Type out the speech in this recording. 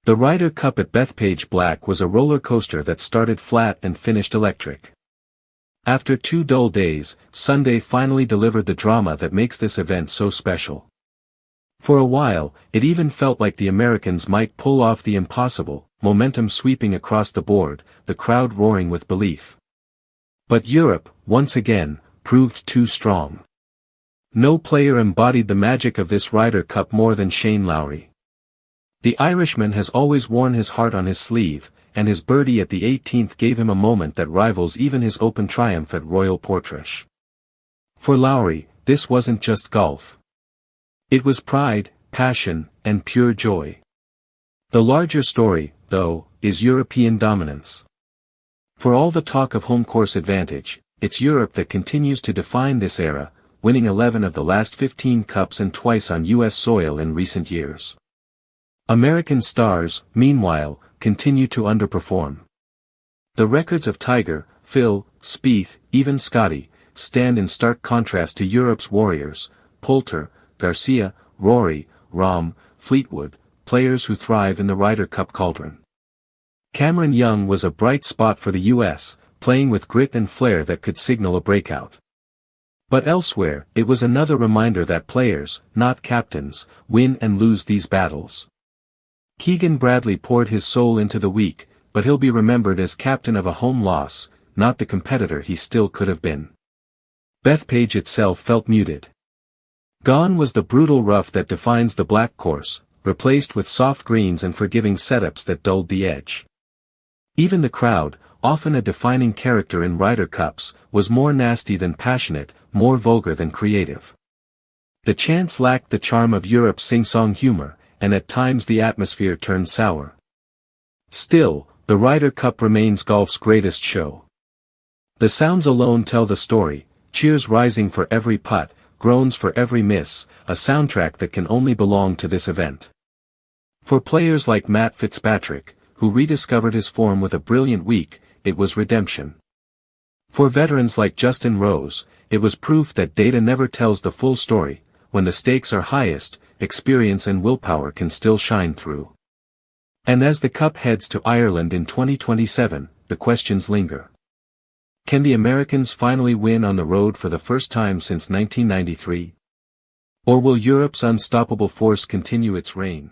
The Ryder Cup at Bethpage Black was a roller coaster that started flat and finished electric. After 2 dull days, Sunday finally delivered the drama that makes this event so special. For a while, it even felt like the Americans might pull off the impossible, momentum sweeping across the board, the crowd roaring with belief. But Europe, once again, proved too strong. No player embodied the magic of this Ryder Cup more than Shane Lowry. The Irishman has always worn his heart on his sleeve, and his birdie at the 18th gave him a moment that rivals even his Open triumph at Royal Portrush. For Lowry, this wasn't just golf. It was pride, passion, and pure joy. The larger story, though, is European dominance. For all the talk of home course advantage, it's Europe that continues to define this era, winning 11 of the last 15 cups and twice on U.S. soil in recent years. American stars, meanwhile, continue to underperform. The records of Tiger, Phil, Spieth, even Scotty, stand in stark contrast to Europe's warriors, Poulter, Garcia, Rory, Rahm, Fleetwood, players who thrive in the Ryder Cup cauldron. Cameron Young was a bright spot for the U.S., playing with grit and flair that could signal a breakout. But elsewhere, it was another reminder that players, not captains, win and lose these battles. Keegan Bradley poured his soul into the week, but he'll be remembered as captain of a home loss, not the competitor he still could have been. Bethpage itself felt muted. Gone was the brutal rough that defines the black course, replaced with soft greens and forgiving setups that dulled the edge. Even the crowd, often a defining character in Ryder Cups, was more nasty than passionate, more vulgar than creative. The chants lacked the charm of Europe's sing-song humor, and at times the atmosphere turned sour. Still, the Ryder Cup remains golf's greatest show. The sounds alone tell the story, cheers rising for every putt, groans for every miss, a soundtrack that can only belong to this event. For players like Matt Fitzpatrick, who rediscovered his form with a brilliant week, it was redemption. For veterans like Justin Rose, it was proof that data never tells the full story. When the stakes are highest, experience and willpower can still shine through. And as the Cup heads to Ireland in 2027, the questions linger. Can the Americans finally win on the road for the first time since 1993? Or will Europe's unstoppable force continue its reign?